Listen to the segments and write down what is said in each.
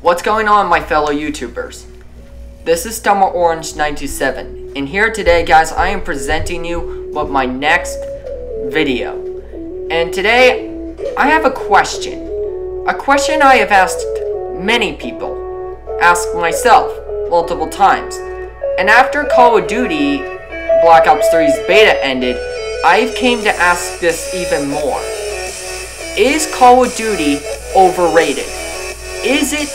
What's going on, my fellow YouTubers? This is StummerOrange927, and here today, guys, I am presenting you with my next video. And today, I have a question. A question I have asked many people, asked myself multiple times. And after Call of Duty Black Ops 3's beta ended, I've came to ask this even more. Is Call of Duty overrated? Is it?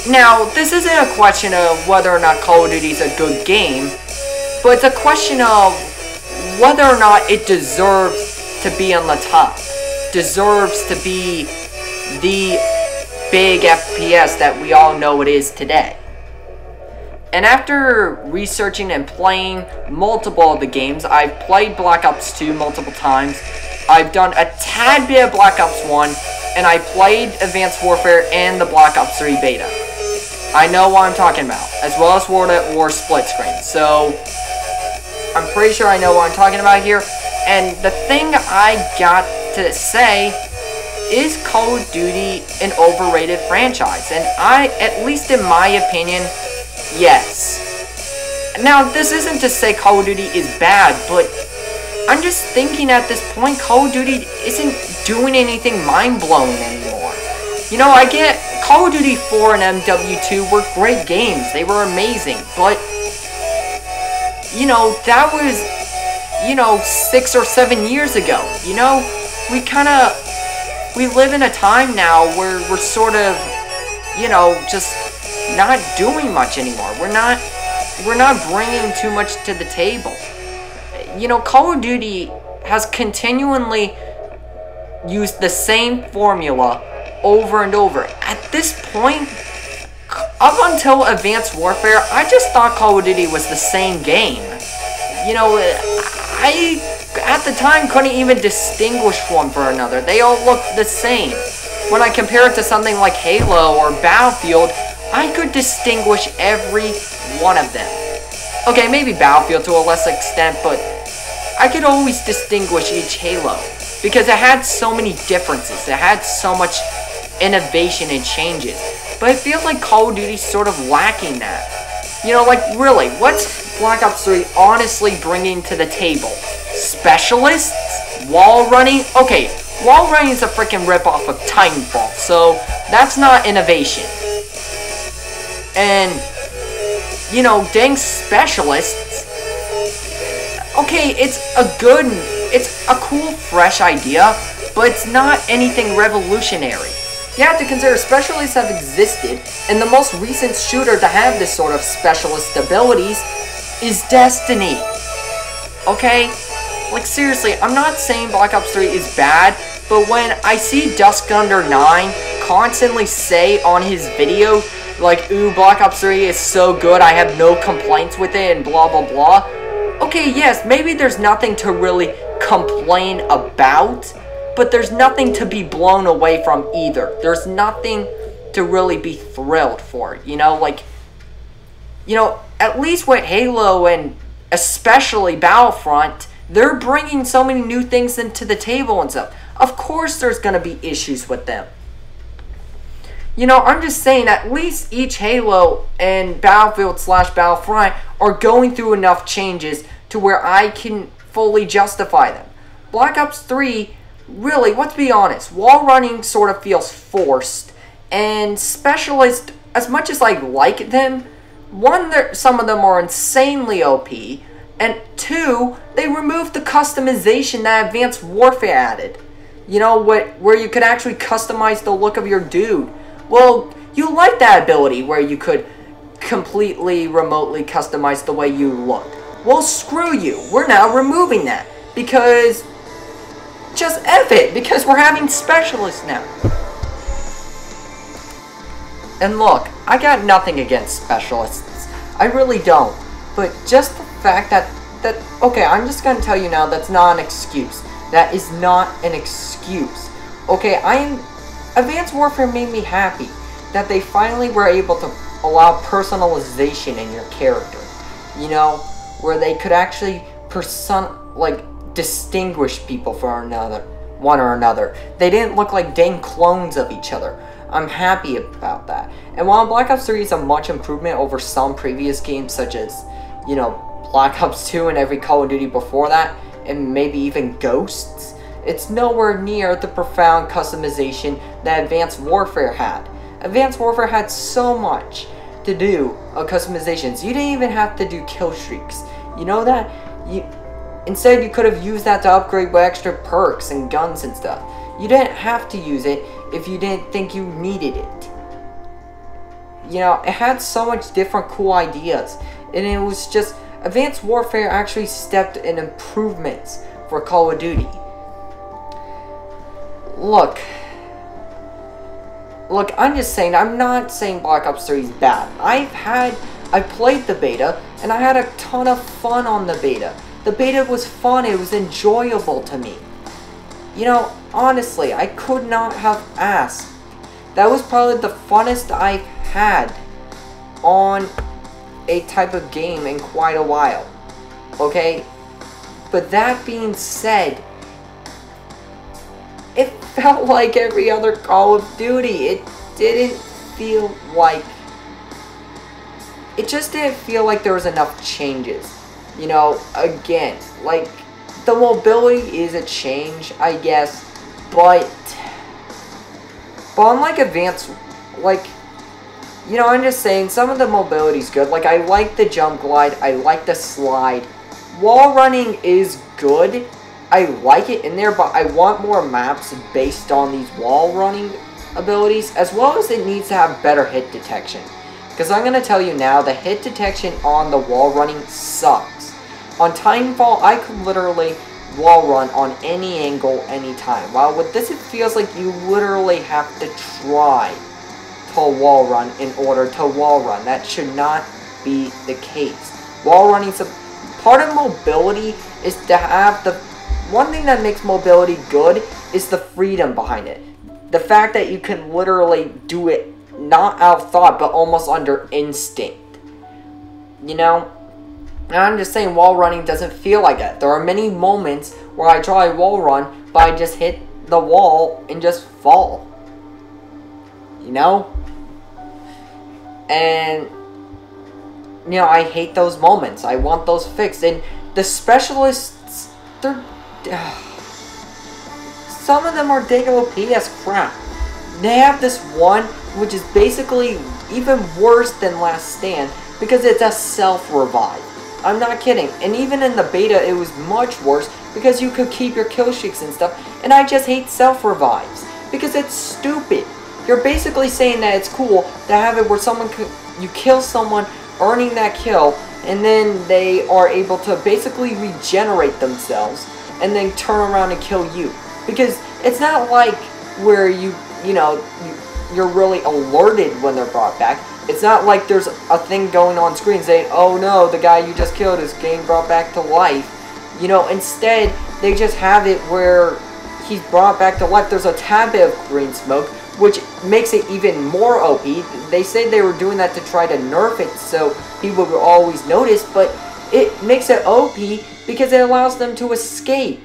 Now, this isn't a question of whether or not Call of Duty is a good game, but it's a question of whether or not it deserves to be on the top. Deserves to be the big FPS that we all know it is today. And after researching and playing multiple of the games, I've played Black Ops 2 multiple times, I've done a tad bit of Black Ops 1, and I played Advanced Warfare and the Black Ops 3 beta. I know what I'm talking about, as well as World at War split screen, so I'm pretty sure I know what I'm talking about here. And the thing I got to say is Call of Duty an overrated franchise? And at least in my opinion, yes. Now, this isn't to say Call of Duty is bad, but I'm just thinking at this point, Call of Duty isn't doing anything mind-blowing anymore. You know, I get Call of Duty 4 and MW2 were great games. They were amazing, but, you know, that was, 6 or 7 years ago. You know, we live in a time now where we're sort of, just not doing much anymore. We're not bringing too much to the table. You know, Call of Duty has continually used the same formula over and over. At this point, up until Advanced Warfare, I just thought Call of Duty was the same game. You know, I, at the time, couldn't even distinguish one from another. They all looked the same. When I compare it to something like Halo or Battlefield, I could distinguish every one of them. Okay, maybe Battlefield to a less extent, but I could always distinguish each Halo because it had so many differences. It had so much innovation and changes. But I feel like Call of Duty's sort of lacking that. You know, like, really, what's Black Ops 3 honestly bringing to the table? Specialists? Wall running? Okay, wall running is a freaking ripoff of Titanfall, so that's not innovation. And, dang specialists. Okay, it's a cool, fresh idea, but it's not anything revolutionary. You have to consider specialists have existed, and the most recent shooter to have this sort of specialist abilities is Destiny. Okay? Like, seriously, I'm not saying Black Ops 3 is bad, but when I see Dusk Under 9 constantly say on his video, like, ooh, Black Ops 3 is so good, I have no complaints with it, and blah, blah, blah. Okay, yes, maybe there's nothing to really complain about, but there's nothing to be blown away from either. There's nothing to really be thrilled for, at least with Halo and especially Battlefront, they're bringing so many new things into the table and stuff. Of course there's going to be issues with them. I'm just saying, at least each Halo and Battlefield/Battlefront are going through enough changes to where I can fully justify them. Black Ops 3, really, let's be honest, wall running sort of feels forced, and specialists, as much as I like them, one, some of them are insanely OP, and two, they removed the customization that Advanced Warfare added. Where you could actually customize the look of your dude. Well, you like that ability where you could completely remotely customize the way you looked. Well, screw you. We're now removing that because just F it, because we're having specialists now. And look, I got nothing against specialists. I really don't. But just the fact that okay, I'm just gonna tell you now, that's not an excuse. That is not an excuse. Okay, Advanced Warfare made me happy that they finally were able to allow personalization in your character. Where they could actually distinguish people from another. one or another. They didn't look like dang clones of each other. I'm happy about that. And while Black Ops 3 is a much improvement over some previous games, such as, you know, Black Ops 2 and every Call of Duty before that, and maybe even Ghosts, it's nowhere near the profound customization that Advanced Warfare had. Advanced Warfare had so much to do of customizations. You didn't even have to do kill streaks. You know that? Instead, you could have used that to upgrade with extra perks and guns and stuff. You didn't have to use it if you didn't think you needed it. You know, it had so much different cool ideas. And it was just, Advanced Warfare actually stepped in improvements for Call of Duty. Look, I'm just saying, I'm not saying Black Ops 3 is bad. I played the beta, and I had a ton of fun on the beta. The beta was fun, it was enjoyable to me. You know, honestly, I could not have asked. That was probably the funnest I've had on a type of game in quite a while. Okay? But that being said, it felt like every other Call of Duty. It just didn't feel like there was enough changes. You know, again, like, the mobility is a change, I guess, but unlike Advanced, like, you know, I'm just saying, some of the mobility is good. Like, I like the jump glide, I like the slide. Wall running is good. I like it in there, but I want more maps based on these wall running abilities, as well as it needs to have better hit detection. Because I'm going to tell you now, the hit detection on the wall running sucks. On Titanfall, I could literally wall run on any angle, anytime. While with this, it feels like you literally have to try to wall run in order to wall run. That should not be the case. Wall running, part of mobility is to have the... One thing that makes mobility good is the freedom behind it. The fact that you can literally do it not out of thought, but almost under instinct. You know? And I'm just saying, wall running doesn't feel like that. There are many moments where I try a wall run, but I just hit the wall and just fall. You know? And, you know, I hate those moments. I want those fixed. And the specialists, they're... some of them are dang OP as crap. They have this one, which is basically even worse than Last Stand, because it's a self-revive. I'm not kidding. And even in the beta, it was much worse, because you could keep your kill streaks and stuff, and I just hate self-revives, because it's stupid. You're basically saying that it's cool to have it where you kill someone, earning that kill, and then they are able to basically regenerate themselves, and then turn around and kill you. Because it's not like where you're really alerted when they're brought back. It's not like there's a thing going on screen saying, oh no, the guy you just killed is getting brought back to life. You know, instead, they just have it where he's brought back to life. There's a tad bit of green smoke, which makes it even more OP. They say they were doing that to try to nerf it so people would always notice, but it makes it OP because it allows them to escape.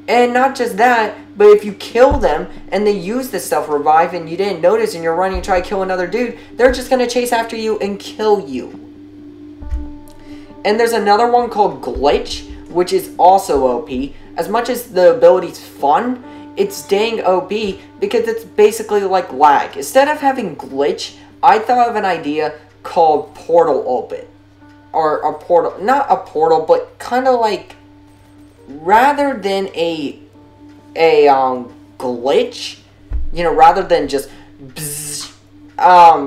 And not just that, but if you kill them and they use this self-revive and you didn't notice and you're running and try to kill another dude, they're just going to chase after you and kill you. And there's another one called Glitch, which is also OP. As much as the ability's fun, it's dang OP because it's basically like lag. Instead of having Glitch, I thought of an idea called Portal Open. Or a portal, not a portal, but kind of like, rather than a glitch, you know, rather than just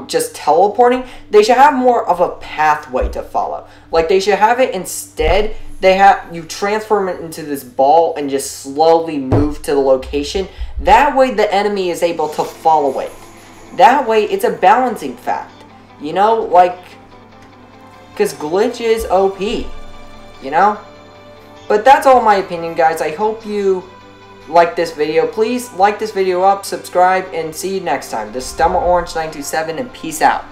just teleporting, they should have more of a pathway to follow. Like, they should have it instead, you transform it into this ball and just slowly move to the location. That way the enemy is able to follow it. That way it's a balancing fact. You know, like, because glitch is OP, you know? But that's all my opinion, guys. I hope you like this video. Please like this video up, subscribe, and see you next time. This is Orange 927, and peace out.